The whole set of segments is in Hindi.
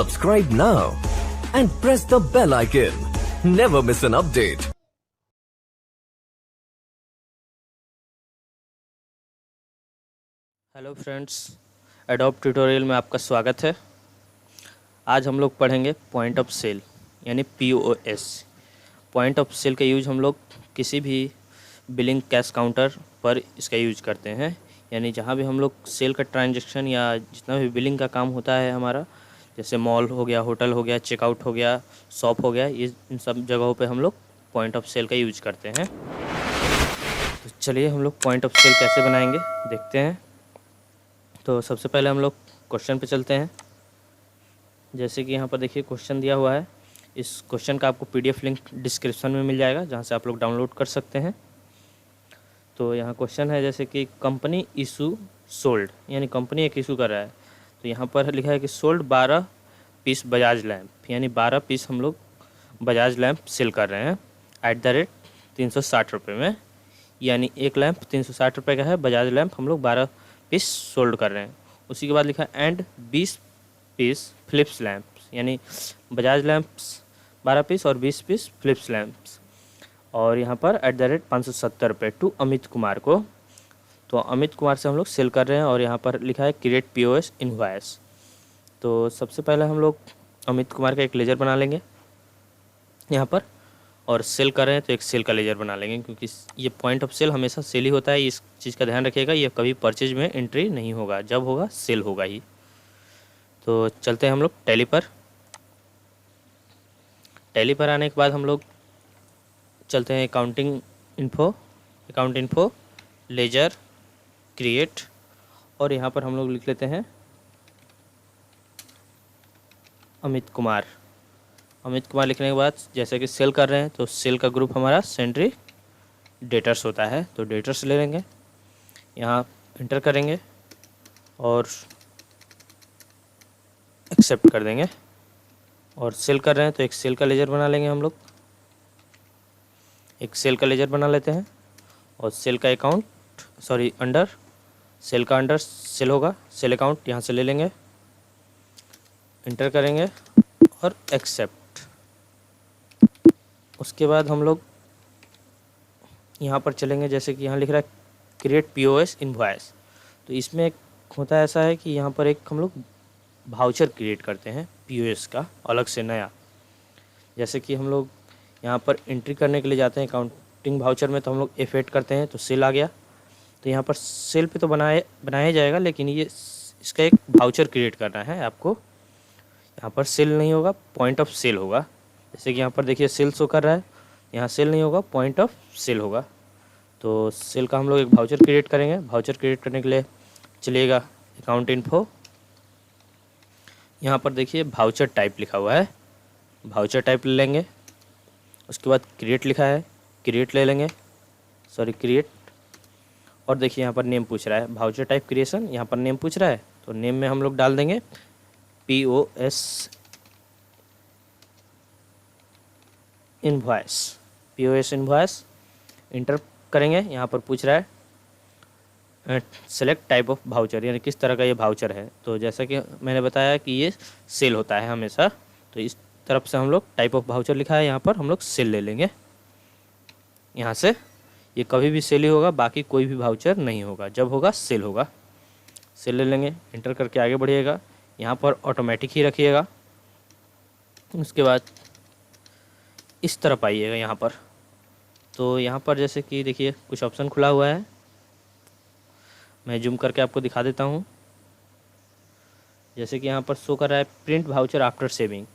Subscribe now and press the bell icon. Never miss an update. Hello friends, adobe tutorial में आपका स्वागत है। आज हम लोग पढ़ेंगे पॉइंट ऑफ सेल यानी POS। पॉइंट ऑफ सेल का यूज हम लोग किसी भी बिलिंग कैश काउंटर पर इसका यूज करते हैं, यानी जहाँ भी हम लोग सेल का ट्रांजैक्शन या जितना भी बिलिंग का काम होता है हमारा, जैसे मॉल हो गया, होटल हो गया, चेकआउट हो गया, शॉप हो गया, ये इन सब जगहों पे हम लोग पॉइंट ऑफ सेल का यूज करते हैं। तो चलिए हम लोग पॉइंट ऑफ सेल कैसे बनाएंगे देखते हैं। तो सबसे पहले हम लोग क्वेश्चन पे चलते हैं। जैसे कि यहाँ पर देखिए क्वेश्चन दिया हुआ है। इस क्वेश्चन का आपको PDF लिंक डिस्क्रिप्शन में मिल जाएगा, जहाँ से आप लोग डाउनलोड कर सकते हैं। तो यहाँ क्वेश्चन है जैसे कि कंपनी इशू सोल्ड, यानी कंपनी एक इशू कर रहा है। तो यहाँ पर लिखा है कि सोल्ड 12 पीस बजाज लैम्प, यानी 12 पीस हम लोग बजाज लैम्प सेल कर रहे हैं एट द रेट 360 रुपये में, यानी एक लैम्प 360 रुपये का है। बजाज लैम्प हम लोग 12 पीस सोल्ड कर रहे हैं। उसी के बाद लिखा है एंड 20 पीस फिलिप्स लैम्प्स, यानी बजाज लैम्प्स 12 पीस और 20 पीस फिलिप्स लैम्प्स, और यहाँ पर एट द रेट 570 रुपये टू अमित कुमार को। तो अमित कुमार से हम लोग सेल कर रहे हैं। और यहाँ पर लिखा है क्रिएट POS इनवॉइस। तो सबसे पहले हम लोग अमित कुमार का एक लेजर बना लेंगे यहाँ पर, और सेल कर रहे हैं तो एक सेल का लेजर बना लेंगे, क्योंकि ये पॉइंट ऑफ सेल हमेशा सेल ही होता है। इस चीज़ का ध्यान रखिएगा, ये कभी परचेज में एंट्री नहीं होगा, जब होगा सेल होगा ही। तो चलते हैं हम लोग टैली पर। टैली पर आने के बाद हम लोग चलते हैं अकाउंट इन्फो लेजर क्रिएट, और यहाँ पर हम लोग लिख लेते हैं अमित कुमार। अमित कुमार लिखने के बाद जैसे कि सेल कर रहे हैं तो सेल का ग्रुप हमारा सेंट्री डेटर्स होता है, तो डेटर्स ले लेंगे, यहाँ इंटर करेंगे और एक्सेप्ट कर देंगे। और सेल कर रहे हैं तो एक सेल का लेजर बना लेंगे हम लोग, एक सेल का लेजर बना लेते हैं। और सेल का अंडर सेल का अंडर सेल होगा, सेल अकाउंट यहाँ से ले लेंगे, इंटर करेंगे और एक्सेप्ट। उसके बाद हम लोग यहाँ पर चलेंगे, जैसे कि यहाँ लिख रहा है क्रिएट POS इनवॉइस। तो इसमें एक होता है ऐसा है कि यहाँ पर एक हम लोग भाउचर क्रिएट करते हैं POS का अलग से नया। जैसे कि हम लोग यहाँ पर एंट्री करने के लिए जाते हैं अकाउंटिंग भाउचर में, तो हम लोग F8 करते हैं तो सेल आ गया। तो यहाँ पर सेल पे तो बनाया जाएगा, लेकिन ये इसका एक भाउचर क्रिएट करना है आपको। यहाँ पर सेल नहीं होगा, पॉइंट ऑफ सेल होगा। जैसे कि यहाँ पर देखिए सेल शो कर रहा है, यहाँ सेल नहीं होगा, पॉइंट ऑफ सेल होगा। तो सेल का हम लोग एक भाउचर क्रिएट करेंगे। भाउचर क्रिएट करने के लिए चलिएगा अकाउंट इन्फो, यहाँ पर देखिए भाउचर टाइप लिखा हुआ है, भाउचर टाइप ले लेंगे। उसके बाद क्रिएट लिखा है, क्रिएट ले लेंगे, क्रिएट। और देखिए यहाँ पर नेम पूछ रहा है, भाउचर टाइप क्रिएशन, यहाँ पर नेम पूछ रहा है, तो नेम में हम लोग डाल देंगे POS इनवॉइस, इंटर करेंगे। यहाँ पर पूछ रहा है सेलेक्ट टाइप ऑफ भाउचर, यानी किस तरह का ये भाउचर है। तो जैसा कि मैंने बताया कि ये सेल होता है हमेशा, तो इस तरफ से हम लोग टाइप ऑफ भाउचर लिखा है, यहाँ पर हम लोग सेल ले लेंगे। यहाँ से ये कभी भी सेल ही होगा, बाकी कोई भी भाउचर नहीं होगा, जब होगा सेल होगा। सेल ले लेंगे, इंटर करके आगे बढ़िएगा, यहाँ पर ऑटोमेटिक ही रखिएगा। उसके बाद इस तरफ आइएगा यहाँ पर। तो यहाँ पर जैसे कि देखिए कुछ ऑप्शन खुला हुआ है, मैं जूम करके आपको दिखा देता हूँ। जैसे कि यहाँ पर शो कर रहा है प्रिंट भाउचर आफ्टर सेविंग,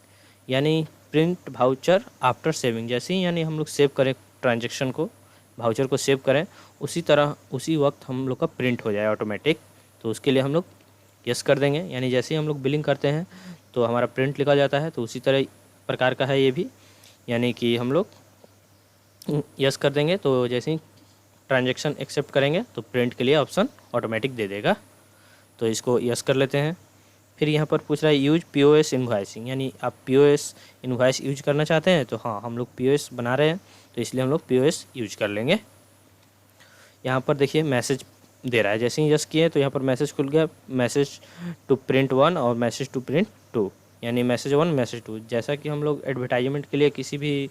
यानी प्रिंट भाउचर आफ्टर सेविंग, जैसे ही यानी हम लोग सेव करें ट्रांजेक्शन को, भाउचर को सेव करें, उसी तरह उसी वक्त हम लोग का प्रिंट हो जाए ऑटोमेटिक। तो उसके लिए हम लोग यस कर देंगे, यानी जैसे ही हम लोग बिलिंग करते हैं तो हमारा प्रिंट लिखा जाता है। तो उसी तरह प्रकार का है ये भी, यानी कि हम लोग यस कर देंगे, तो जैसे ही ट्रांजैक्शन एक्सेप्ट करेंगे तो प्रिंट के लिए ऑप्शन ऑटोमेटिक दे देगा। तो इसको यस कर लेते हैं। फिर यहाँ पर पूछ रहा है यूज POS इनवॉइसिंग, यानी आप POS इनवॉइस यूज करना चाहते हैं। तो हाँ, हम लोग POS बना रहे हैं तो इसलिए हम लोग POS यूज कर लेंगे। यहाँ पर देखिए मैसेज दे रहा है, जैसे ही यस किए तो यहाँ पर मैसेज खुल गया, मैसेज टू प्रिंट 1 और मैसेज टू प्रिंट 2, यानी मैसेज 1 मैसेज 2। जैसा कि हम लोग एडवर्टाइजमेंट के लिए किसी भी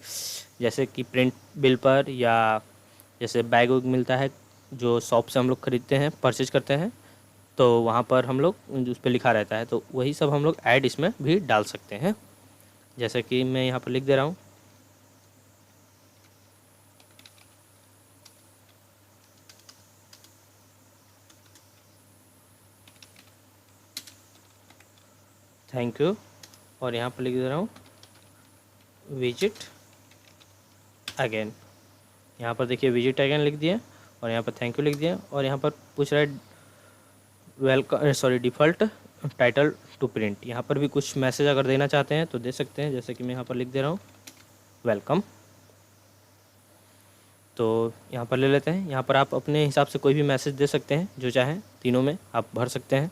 जैसे कि प्रिंट बिल पर या जैसे बैग वैग मिलता है जो शॉप से हम लोग ख़रीदते हैं परचेज करते हैं, तो वहाँ पर हम लोग उस पर लिखा रहता है, तो वही सब हम लोग ऐड इसमें भी डाल सकते हैं। जैसे कि मैं यहाँ पर लिख दे रहा हूँ, थैंक यू, और यहाँ पर लिख दे रहा हूँ विजिट अगेन। यहाँ पर देखिए विजिट अगेन लिख दिया और यहाँ पर थैंक यू लिख दिया, और यहाँ पर पूछ रहा है welcome default title to print. यहाँ पर भी कुछ मैसेज अगर देना चाहते हैं तो दे सकते हैं, जैसे कि मैं यहाँ पर लिख दे रहा हूँ वेलकम। तो यहाँ पर ले लेते हैं। यहाँ पर आप अपने हिसाब से कोई भी मैसेज दे सकते हैं जो चाहें, तीनों में आप भर सकते हैं।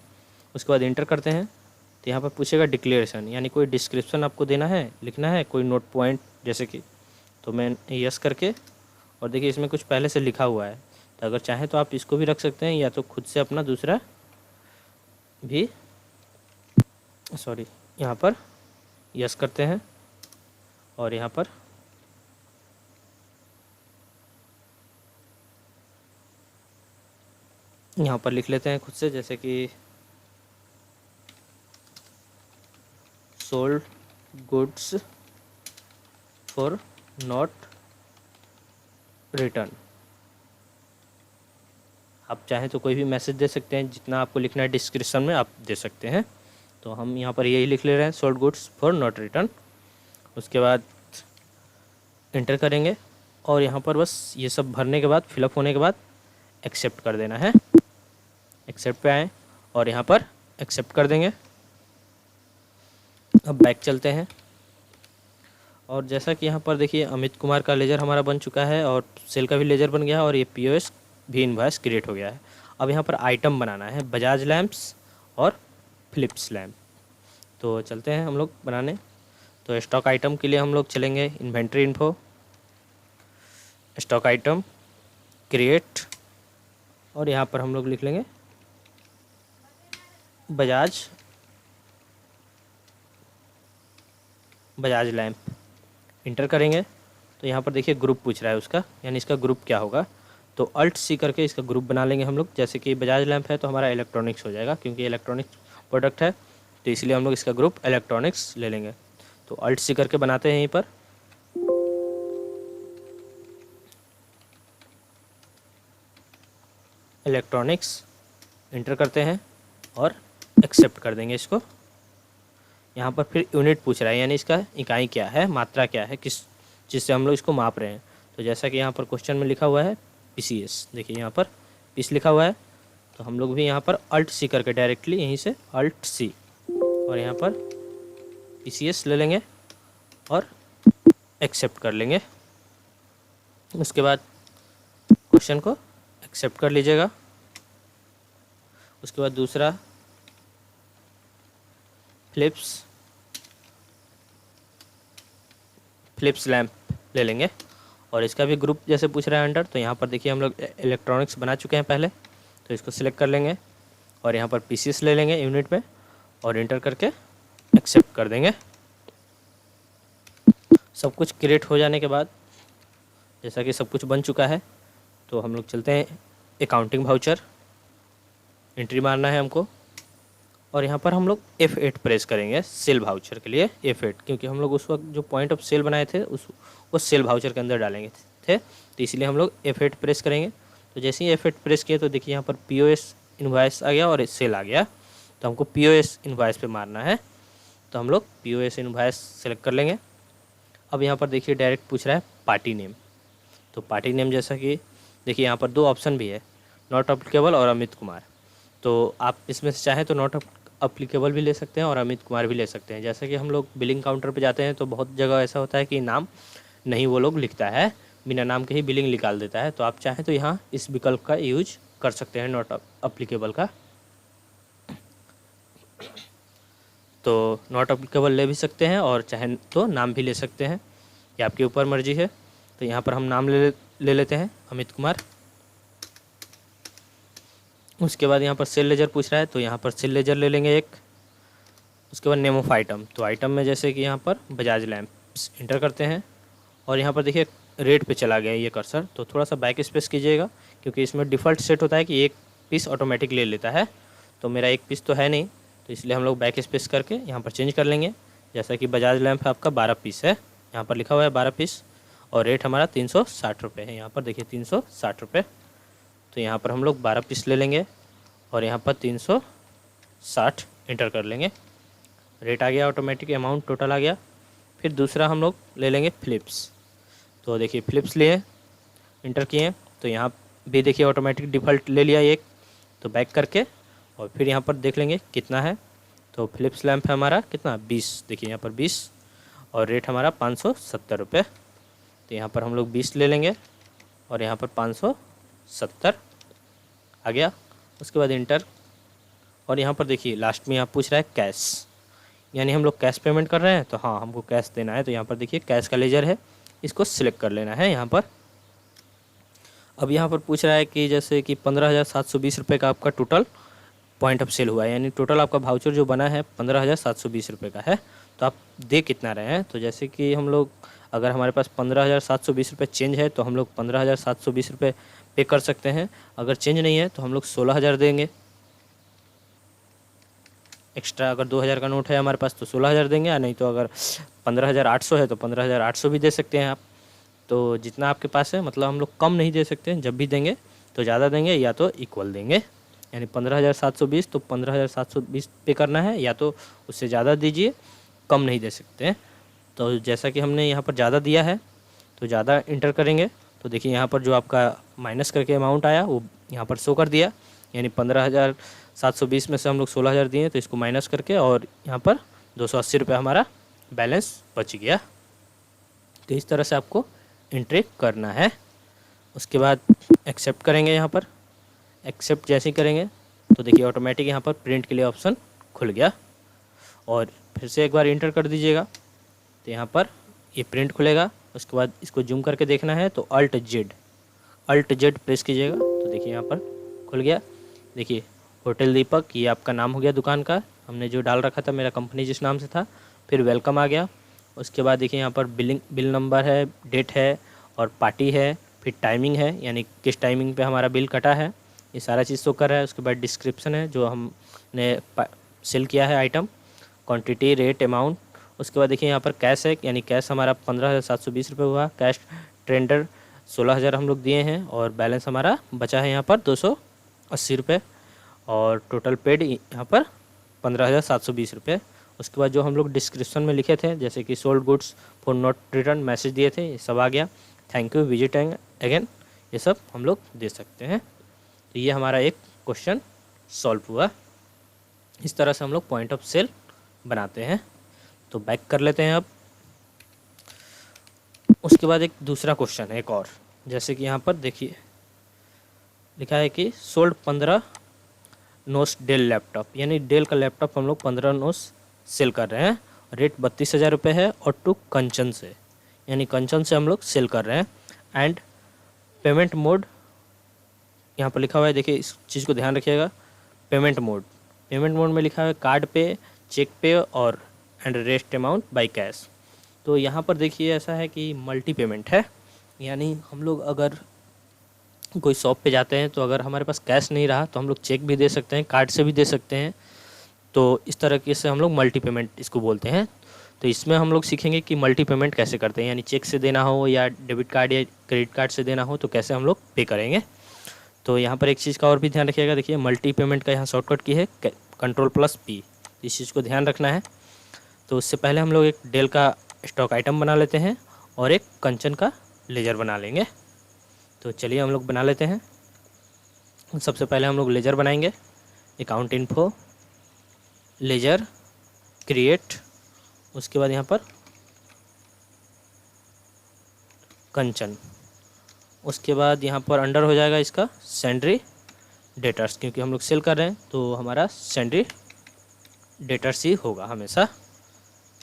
उसके बाद इंटर करते हैं तो यहाँ पर पूछेगा डिक्लेरेशन, यानी कोई डिस्क्रिप्शन आपको देना है, लिखना है, कोई नोट पॉइंट जैसे कि, तो मैं यस करके, और देखिए इसमें कुछ पहले से लिखा हुआ है, तो अगर चाहें तो आप इसको भी रख सकते हैं या तो खुद से अपना दूसरा भी यहाँ पर यस करते हैं और यहाँ पर लिख लेते हैं खुद से, जैसे कि sold goods for not return. आप चाहें तो कोई भी मैसेज दे सकते हैं, जितना आपको लिखना है डिस्क्रिप्शन में आप दे सकते हैं। तो हम यहाँ पर यही लिख ले रहे हैं, sold goods for not return. उसके बाद इंटर करेंगे और यहाँ पर बस ये सब भरने के बाद, फिलअप होने के बाद एक्सेप्ट कर देना है। एक्सेप्ट पे आएँ और यहाँ पर एक्सेप्ट कर देंगे। अब बैक चलते हैं और जैसा कि यहाँ पर देखिए अमित कुमार का लेजर हमारा बन चुका है और सेल का भी लेजर बन गया है और ये POS भी इनवॉइस क्रिएट हो गया है। अब यहाँ पर आइटम बनाना है, बजाज लैंप्स और फिलिप्स लैंप। तो चलते हैं हम लोग बनाने। तो स्टॉक आइटम के लिए हम लोग चलेंगे inventory info, stock item, create, और यहाँ पर हम लोग लिख लेंगे बजाज लैंप। इंटर करेंगे तो यहाँ पर देखिए ग्रुप पूछ रहा है उसका, यानी इसका ग्रुप क्या होगा। तो अल्ट C करके इसका ग्रुप बना लेंगे हम लोग। जैसे कि बजाज लैंप है तो हमारा इलेक्ट्रॉनिक्स हो जाएगा, क्योंकि इलेक्ट्रॉनिक्स प्रोडक्ट है, तो इसलिए हम लोग इसका ग्रुप इलेक्ट्रॉनिक्स ले लेंगे। तो अल्ट C करके बनाते हैं यहीं पर। इलेक्ट्रॉनिक्स इंटर करते हैं और एक्सेप्ट कर देंगे इसको। यहाँ पर फिर यूनिट पूछ रहा है, यानी इसका इकाई क्या है, मात्रा क्या है, किस चीज़ से हम लोग इसको माप रहे हैं। तो जैसा कि यहाँ पर क्वेश्चन में लिखा हुआ है PCS, देखिए यहाँ पर पीस लिखा हुआ है, तो हम लोग भी यहाँ पर अल्ट C करके डायरेक्टली यहीं से अल्ट C और यहाँ पर PCS ले लेंगे और एक्सेप्ट कर लेंगे। उसके बाद क्वेश्चन को एक्सेप्ट कर लीजिएगा। उसके बाद दूसरा फिलिप्स लैंप ले लेंगे और इसका भी ग्रुप जैसे पूछ रहा है अंडर। तो यहाँ पर देखिए हम लोग इलेक्ट्रॉनिक्स बना चुके हैं पहले, तो इसको सिलेक्ट कर लेंगे और यहाँ पर PCS ले लेंगे यूनिट में और इंटर करके एक्सेप्ट कर देंगे। सब कुछ क्रिएट हो जाने के बाद, जैसा कि सब कुछ बन चुका है, तो हम लोग चलते हैं अकाउंटिंग वाउचर। एंट्री मारना है हमको और यहाँ पर हम लोग F8 प्रेस करेंगे सेल वाउचर के लिए, F8, क्योंकि हम लोग उस वक्त जो पॉइंट ऑफ सेल बनाए थे वो सेल वाउचर के अंदर डालेंगे थे, तो इसलिए हम लोग F8 प्रेस करेंगे। तो जैसे ही F8 प्रेस किए तो देखिए यहाँ पर POS इनवॉइस आ गया और सेल आ गया, तो हमको POS इनवॉइस पे मारना है। तो हम लोग POS इनवॉइस सेलेक्ट कर लेंगे। अब यहाँ पर देखिए डायरेक्ट पूछ रहा है पार्टी नेम। तो पार्टी नेम जैसा कि देखिए यहाँ पर 2 ऑप्शन भी है, नॉट अप्लीकेबल और अमित कुमार। तो आप इसमें से चाहें तो नॉट अप्लीकेबल भी ले सकते हैं और अमित कुमार भी ले सकते हैं। जैसे कि हम लोग बिलिंग काउंटर पे जाते हैं तो बहुत जगह ऐसा होता है कि नाम नहीं वो लोग लिखता है, बिना नाम के ही बिलिंग निकाल देता है। तो आप चाहें तो यहाँ इस विकल्प का यूज कर सकते हैं, नॉट अप्लीकेबल का। तो नॉट अप्लीकेबल ले भी सकते हैं और चाहे तो नाम भी ले सकते हैं, ये आपके ऊपर मर्जी है। तो यहाँ पर हम नाम ले लेते हैं अमित कुमार। उसके बाद यहाँ पर सेल लेजर पूछ रहा है, तो यहाँ पर सेल लेजर ले लेंगे एक। उसके बाद नेम ऑफ आइटम, तो आइटम में जैसे कि यहाँ पर बजाज लैंप्स इंटर करते हैं और यहाँ पर देखिए रेट पे चला गया ये कर्सर, तो थोड़ा सा बैक स्पेस कीजिएगा क्योंकि इसमें डिफ़ॉल्ट सेट होता है कि एक पीस ऑटोमेटिक ले लेता है, तो मेरा एक पीस तो है नहीं, तो इसलिए हम लोग बैक स्पेस करके यहाँ पर चेंज कर लेंगे। जैसा कि बजाज लैंप आपका 12 पीस है, यहाँ पर लिखा हुआ है 12 पीस और रेट हमारा 360 रुपये है। यहाँ पर देखिए 360 रुपये, तो यहाँ पर हम लोग 12 पीस ले लेंगे और यहाँ पर 360 इंटर कर लेंगे। रेट आ गया ऑटोमेटिक, अमाउंट टोटल आ गया। फिर दूसरा हम लोग ले लेंगे फ़िलिप्स, तो देखिए फ़िलिप्स लिए इंटर किए, तो यहाँ भी देखिए ऑटोमेटिक डिफ़ॉल्ट ले लिया एक, तो बैक करके और फिर यहाँ पर देख लेंगे कितना है। तो फ़िलिप्स लैंप है हमारा कितना 20, देखिए यहाँ पर 20 और रेट हमारा 570 रुपये, तो यहाँ पर हम लोग 20 ले लेंगे और यहाँ पर 570 आ गया। उसके बाद इंटर और यहाँ पर देखिए लास्ट में यहाँ पूछ रहा है कैश, यानी हम लोग कैश पेमेंट कर रहे हैं, तो हाँ हमको कैश देना है, तो यहाँ पर देखिए कैश का लेजर है, इसको सिलेक्ट कर लेना है यहाँ पर। अब यहाँ पर पूछ रहा है कि जैसे कि 15,720 रुपये का आपका टोटल पॉइंट ऑफ सेल हुआ है, यानी टोटल आपका भाउचर जो बना है 15,720 रुपये का है, तो आप दे कितना रहे हैं। तो जैसे कि हम लोग अगर हमारे पास 15,720 रुपये चेंज है तो हम लोग 15,720 रुपये पे कर सकते हैं, अगर चेंज नहीं है तो हम लोग 16,000 देंगे एक्स्ट्रा। अगर 2,000 का नोट है हमारे पास तो 16,000 देंगे, या नहीं तो अगर 15,800 है तो 15,800 भी दे सकते हैं आप। तो जितना आपके पास है, मतलब हम लोग कम नहीं दे सकते हैं, जब भी देंगे तो ज़्यादा देंगे या तो इक्वल देंगे, यानी 15,720 तो 15,720 पे करना है, या तो उससे ज़्यादा दीजिए, कम नहीं दे सकते हैं। तो जैसा कि हमने यहाँ पर ज़्यादा दिया है तो ज़्यादा इंटर करेंगे, तो देखिए यहाँ पर जो आपका माइनस करके अमाउंट आया वो यहाँ पर शो कर दिया, यानी 15,720 में से हम लोग 16,000 दिए, तो इसको माइनस करके और यहाँ पर 280 रुपये हमारा बैलेंस बच गया। तो इस तरह से आपको एंट्री करना है। उसके बाद एक्सेप्ट करेंगे, यहाँ पर एक्सेप्ट जैसे ही करेंगे तो देखिए ऑटोमेटिक यहाँ पर प्रिंट के लिए ऑप्शन खुल गया, और फिर से एक बार इंटर कर दीजिएगा तो यहाँ पर ये प्रिंट खुलेगा। उसके बाद इसको जूम करके देखना है तो अल्ट जेड प्रेस कीजिएगा, तो देखिए यहाँ पर खुल गया। देखिए होटल दीपक, ये आपका नाम हो गया दुकान का, हमने जो डाल रखा था मेरा कंपनी जिस नाम से था। फिर वेलकम आ गया। उसके बाद देखिए यहाँ पर बिल नंबर है, डेट है और पार्टी है, फिर टाइमिंग है, यानी किस टाइमिंग पे हमारा बिल कटा है, ये सारा चीज़ शो कर रहा है। उसके बाद डिस्क्रिप्शन है जो हमने सेल किया है आइटम, क्वांटिटी, रेट, अमाउंट। उसके बाद देखिए यहाँ पर कैश है, यानी कैश हमारा 15,720 रुपये हुआ, कैश ट्रेंडर 16,000 हम लोग दिए हैं और बैलेंस हमारा बचा है यहाँ पर 280 रुपये, और टोटल पेड यहाँ पर 15,720 रुपये। उसके बाद जो हम लोग डिस्क्रिप्शन में लिखे थे, जैसे कि sold goods for not return message दिए थे, ये सब आ गया। थैंक यू, विजिट अगेन, ये सब हम लोग दे सकते हैं। तो ये हमारा एक क्वेश्चन सॉल्व हुआ। इस तरह से हम लोग पॉइंट ऑफ सेल बनाते हैं। तो बैक कर लेते हैं अब। उसके बाद एक दूसरा क्वेश्चन है, एक और, जैसे कि यहाँ पर देखिए लिखा है कि सोल्ड 15 नोस डेल लैपटॉप, यानी डेल का लैपटॉप हम लोग 15 नोस सेल कर रहे हैं, रेट 32,000 रुपये है और टू कंचन से, यानी कंचन से हम लोग सेल कर रहे हैं। एंड पेमेंट मोड यहाँ पर लिखा हुआ है, देखिए इस चीज़ को ध्यान रखिएगा। पेमेंट मोड में लिखा है कार्ड पे, चेक पे और and rest amount by cash. तो यहाँ पर देखिए ऐसा है कि मल्टी पेमेंट है, यानी हम लोग अगर कोई शॉप पे जाते हैं तो अगर हमारे पास कैश नहीं रहा तो हम लोग चेक भी दे सकते हैं, कार्ड से भी दे सकते हैं। तो इस तरीके से हम लोग मल्टी पेमेंट इसको बोलते हैं। तो इसमें हम लोग सीखेंगे कि मल्टी पेमेंट कैसे करते हैं, यानी चेक से देना हो या डेबिट कार्ड या क्रेडिट कार्ड से देना हो तो कैसे हम लोग पे करेंगे। तो यहाँ पर एक चीज़ का और भी ध्यान रखिएगा, देखिए मल्टी पेमेंट का यहाँ शॉर्टकट की है Ctrl+P, इस चीज़ को ध्यान रखना है। तो उससे पहले हम लोग एक डेल का स्टॉक आइटम बना लेते हैं और एक कंचन का लेजर बना लेंगे। तो चलिए हम लोग बना लेते हैं। सबसे पहले हम लोग लेजर बनाएंगे, अकाउंट इन्फो, लेजर, क्रिएट, उसके बाद यहाँ पर कंचन, उसके बाद यहाँ पर अंडर हो जाएगा इसका सेंड्री डेटर्स, क्योंकि हम लोग सेल कर रहे हैं तो हमारा सेंड्री डेटर्स ही होगा हमेशा।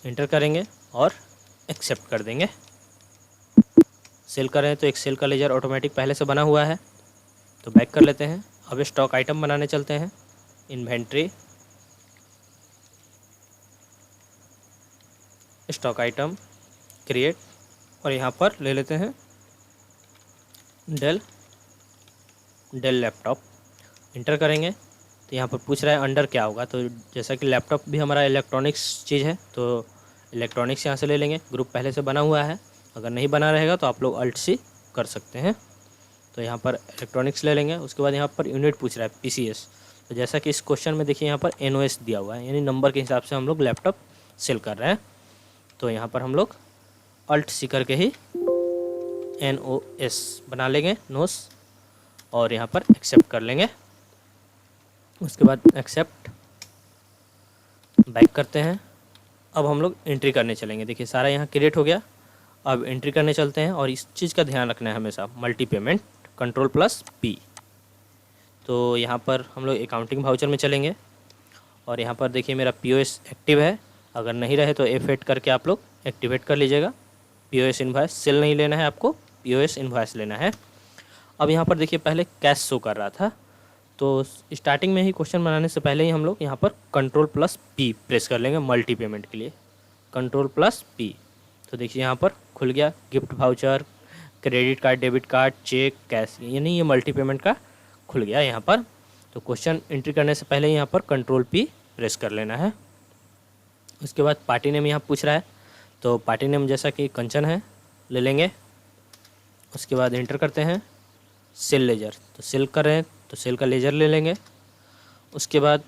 इंटर करेंगे और एक्सेप्ट कर देंगे। सेल कर रहे हैं तो एक सेल का लेजर ऑटोमेटिक पहले से बना हुआ है, तो बैक कर लेते हैं। अब स्टॉक आइटम बनाने चलते हैं। इन्वेंट्री, स्टॉक आइटम, क्रिएट, और यहाँ पर ले लेते हैं डेल लैपटॉप। इंटर करेंगे तो यहाँ पर पूछ रहा है अंडर क्या होगा, तो जैसा कि लैपटॉप भी हमारा इलेक्ट्रॉनिक्स चीज़ है तो इलेक्ट्रॉनिक्स यहाँ से ले लेंगे। ग्रुप पहले से बना हुआ है, अगर नहीं बना रहेगा तो आप लोग अल्ट सी कर सकते हैं। तो यहाँ पर इलेक्ट्रॉनिक्स ले लेंगे। उसके बाद यहाँ पर यूनिट पूछ रहा है पीसीएस, तो जैसा कि इस क्वेश्चन में देखिए यहाँ पर एनओएस दिया हुआ है, यानी नंबर के हिसाब से हम लोग लैपटॉप सेल कर रहे हैं। तो यहाँ पर हम लोग अल्ट सी करके ही एनओएस बना लेंगे नोस, और यहाँ पर एक्सेप्ट कर लेंगे। उसके बाद एक्सेप्ट, बैक करते हैं। अब हम लोग एंट्री करने चलेंगे। देखिए सारा यहाँ क्रिएट हो गया, अब एंट्री करने चलते हैं। और इस चीज़ का ध्यान रखना है हमेशा, मल्टी पेमेंट Ctrl+P। तो यहाँ पर हम लोग अकाउंटिंग वाउचर में चलेंगे और यहाँ पर देखिए मेरा पीओएस एक्टिव है, अगर नहीं रहे तो F8 करके आप लोग एक्टिवेट कर लीजिएगा। पीओएस इनवॉइस सेल नहीं लेना है आपको, पीओएस इनवॉइस लेना है। अब यहाँ पर देखिए पहले कैश शो कर रहा था, तो स्टार्टिंग में ही क्वेश्चन बनाने से पहले ही हम लोग यहाँ पर Ctrl+P प्रेस कर लेंगे मल्टी पेमेंट के लिए, Ctrl+P। तो देखिए यहाँ पर खुल गया gift voucher, credit card, debit card, cheque, cash, यानी ये मल्टी पेमेंट का खुल गया यहाँ पर। तो क्वेश्चन एंट्री करने से पहले यहाँ पर Ctrl+P प्रेस कर लेना है। उसके बाद पार्टी नेम यहाँ पूछ रहा है, तो पार्टी नेम जैसा कि कंचन है ले लेंगे। उसके बाद एंटर करते हैं सेल लेजर, तो सेल कर रहे हैं तो सेल का लेजर ले लेंगे। उसके बाद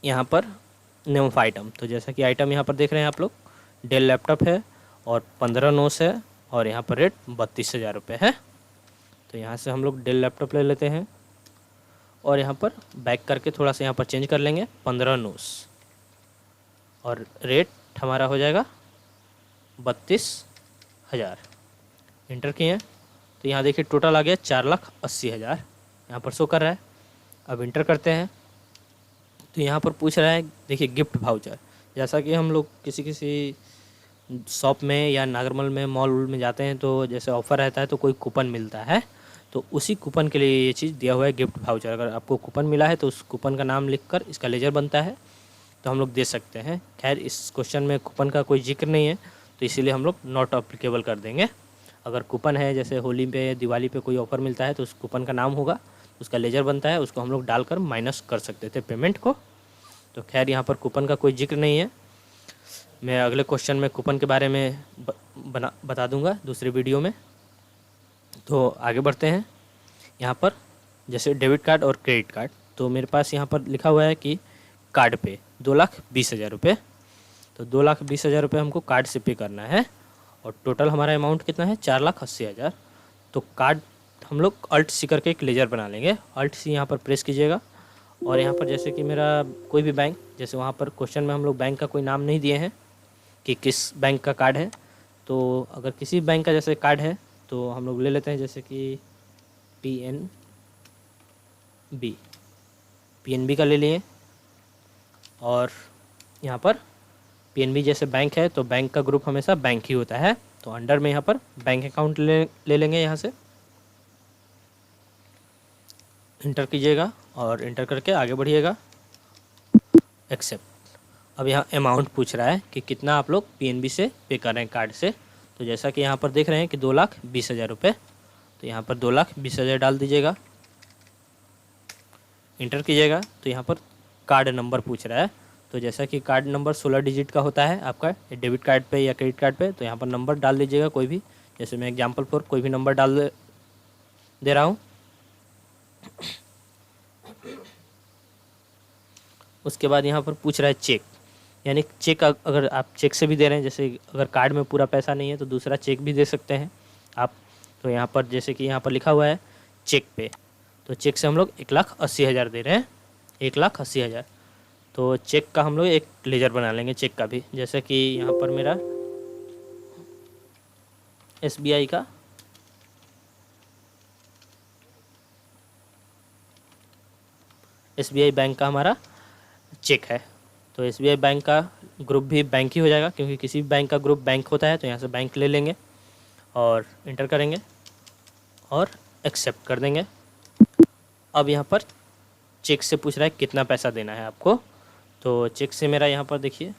यहाँ पर नेम ऑफ आइटम, तो जैसा कि आइटम यहाँ पर देख रहे हैं आप लोग, डेल लैपटॉप है और 15 नोस है और यहाँ पर रेट 32,000 रुपये है। तो यहाँ से हम लोग डेल लैपटॉप ले लेते हैं और यहाँ पर बैक करके थोड़ा सा यहाँ पर चेंज कर लेंगे 15 नोस, और रेट हमारा हो जाएगा 32,000। इंटर किए हैं तो यहाँ देखिए टोटल आ गया 4,80,000, यहाँ पर शो कर रहा है। अब इंटर करते हैं तो यहाँ पर पूछ रहा है देखिए गिफ्ट वाउचर, जैसा कि हम लोग किसी शॉप में या नागरमल में मॉल में जाते हैं तो जैसे ऑफ़र रहता है तो कोई कूपन मिलता है, तो उसी कूपन के लिए ये चीज़ दिया हुआ है गिफ्ट वाउचर। अगर आपको कूपन मिला है तो उस कूपन का नाम लिखकर इसका लेजर बनता है तो हम लोग दे सकते हैं। खैर इस क्वेश्चन में कूपन का कोई जिक्र नहीं है तो इसीलिए हम लोग नॉट अप्लीकेबल कर देंगे। अगर कूपन है जैसे होली पे, दिवाली पे कोई ऑफ़र मिलता है तो उस कूपन का नाम होगा, उसका लेजर बनता है, उसको हम लोग डालकर माइनस कर सकते थे पेमेंट को। तो खैर यहाँ पर कूपन का कोई जिक्र नहीं है। मैं अगले क्वेश्चन में कूपन के बारे में बता दूंगा दूसरे वीडियो में। तो आगे बढ़ते हैं। यहाँ पर जैसे डेबिट कार्ड और क्रेडिट कार्ड, तो मेरे पास यहाँ पर लिखा हुआ है कि कार्ड पे 2,20,000 रुपये, तो 2,20,000 रुपये हमको कार्ड से पे करना है और टोटल हमारा अमाउंट कितना है 4,80,000। तो कार्ड हम लोग अल्ट सी करके एक लेजर बना लेंगे। अल्ट सी यहाँ पर प्रेस कीजिएगा और यहाँ पर जैसे कि मेरा कोई भी बैंक, जैसे वहाँ पर क्वेश्चन में हम लोग बैंक का कोई नाम नहीं दिए हैं कि किस बैंक का कार्ड है, तो अगर किसी बैंक का जैसे कार्ड है तो हम लोग ले लेते हैं जैसे कि PNB का ले लिए। और यहाँ पर PNB जैसे बैंक है तो बैंक का ग्रुप हमेशा बैंक ही होता है, तो अंडर में यहाँ पर बैंक अकाउंट ले लेंगे। यहाँ से इंटर कीजिएगा और इंटर करके आगे बढ़िएगा, एक्सेप्ट। अब यहाँ अमाउंट पूछ रहा है कि कितना आप लोग PNB से पे कर रहे हैं कार्ड से, तो जैसा कि यहाँ पर देख रहे हैं कि 2,20,000 रुपये, तो यहाँ पर 2,20,000 डाल दीजिएगा, इंटर कीजिएगा। तो यहाँ पर कार्ड नंबर पूछ रहा है, तो जैसा कि कार्ड नंबर 16 डिजिट का होता है आपका डेबिट कार्ड पे या क्रेडिट कार्ड पे, तो यहाँ पर नंबर डाल दीजिएगा कोई भी, जैसे मैं एग्जाम्पल फॉर कोई भी नंबर डाल दे रहा हूँ। उसके बाद यहाँ पर पूछ रहा है चेक, यानी चेक अगर आप चेक से भी दे रहे हैं, जैसे अगर कार्ड में पूरा पैसा नहीं है तो दूसरा चेक भी दे सकते हैं आप। तो यहाँ पर जैसे कि यहाँ पर लिखा हुआ है चेक पे, तो चेक से हम लोग 1,80,000 दे रहे हैं, 1,80,000। तो चेक का हम लोग एक लेजर बना लेंगे चेक का भी, जैसे कि यहाँ पर मेरा SBI का SBI बैंक का हमारा चेक है, तो SBI बैंक का ग्रुप भी बैंक ही हो जाएगा, क्योंकि किसी भी बैंक का ग्रुप बैंक होता है। तो यहाँ से बैंक ले लेंगे और इंटर करेंगे और एक्सेप्ट कर देंगे। अब यहाँ पर चेक से पूछ रहा है कितना पैसा देना है आपको, तो चेक से मेरा यहाँ पर देखिए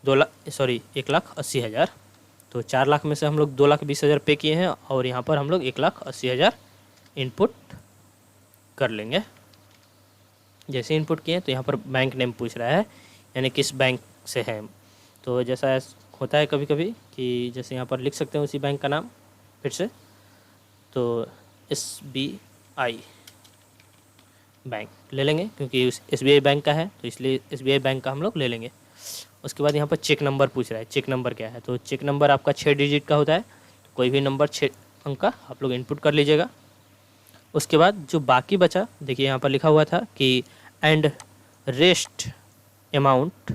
1,80,000। तो 4 लाख में से हम लोग 2,20,000 पे किए हैं और यहाँ पर हम लोग 1,80,000 इनपुट कर लेंगे। जैसे इनपुट किए तो यहाँ पर बैंक नेम पूछ रहा है, यानी किस बैंक से है। तो जैसा होता है कभी कभी कि जैसे यहाँ पर लिख सकते हैं उसी बैंक का नाम फिर से, तो SBI बैंक ले लेंगे क्योंकि SBI बैंक का है, तो इसलिए SBI बैंक का हम लोग ले लेंगे। उसके बाद यहाँ पर चेक नंबर पूछ रहा है, चेक नंबर क्या है। तो चेक नंबर आपका 6 डिजिट का होता है, तो कोई भी नंबर 6 अंक का आप लोग इनपुट कर लीजिएगा। उसके बाद जो बाकी बचा, देखिए यहाँ पर लिखा हुआ था कि and rest amount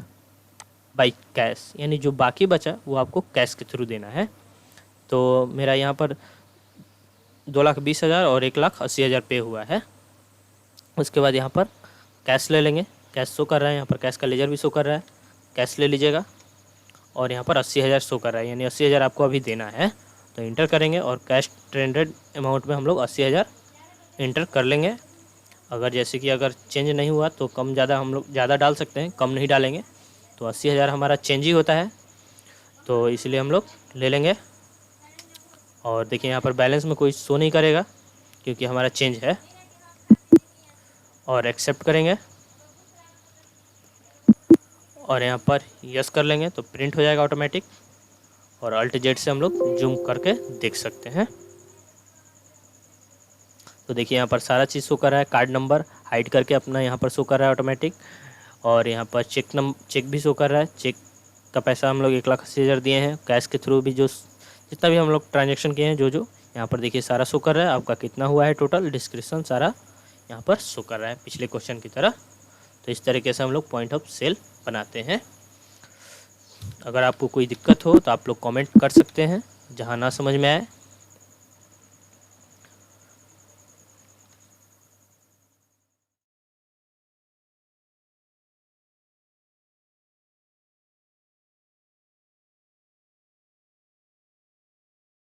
by cash, यानी जो बाकी बचा वो आपको कैश के थ्रू देना है। तो मेरा यहाँ पर 2,20,000 और 1,80,000 पे हुआ है। उसके बाद यहाँ पर कैश ले लेंगे, कैश शो कर रहा है, यहाँ पर कैश का लेजर भी शो कर रहा है, कैश ले लीजिएगा। और यहाँ पर 80,000 शो कर रहा है, यानी 80,000 आपको अभी देना है। तो इंटर करेंगे और कैश ट्रेंडेड अमाउंट में हम लोग 80,000 इंटर कर लेंगे। अगर जैसे कि अगर चेंज नहीं हुआ तो कम ज़्यादा हम लोग ज़्यादा डाल सकते हैं, कम नहीं डालेंगे। तो 80,000 हमारा चेंज ही होता है, तो इसलिए हम लोग ले लेंगे। और देखिए यहाँ पर बैलेंस में कोई शो नहीं करेगा क्योंकि हमारा चेंज है। और एक्सेप्ट करेंगे और यहाँ पर यस कर लेंगे तो प्रिंट हो जाएगा ऑटोमेटिक। और Alt Z से हम लोग जूम करके देख सकते हैं। तो देखिए यहाँ पर सारा चीज़ शो कर रहा है, कार्ड नंबर हाइड करके अपना यहाँ पर शो कर रहा है ऑटोमेटिक। और यहाँ पर चेक भी शो कर रहा है, चेक का पैसा हम लोग 1,80,000 दिए हैं। कैश के थ्रू भी जो जितना भी हम लोग ट्रांजेक्शन किए हैं जो यहाँ पर देखिए सारा शो कर रहा है, आपका कितना हुआ है टोटल, डिस्क्रिप्शन सारा यहाँ पर शो कर रहा है पिछले क्वेश्चन की तरह। तो इस तरीके से हम लोग पॉइंट ऑफ सेल बनाते हैं। अगर आपको कोई दिक्कत हो तो आप लोग कमेंट कर सकते हैं, जहाँ ना समझ में आए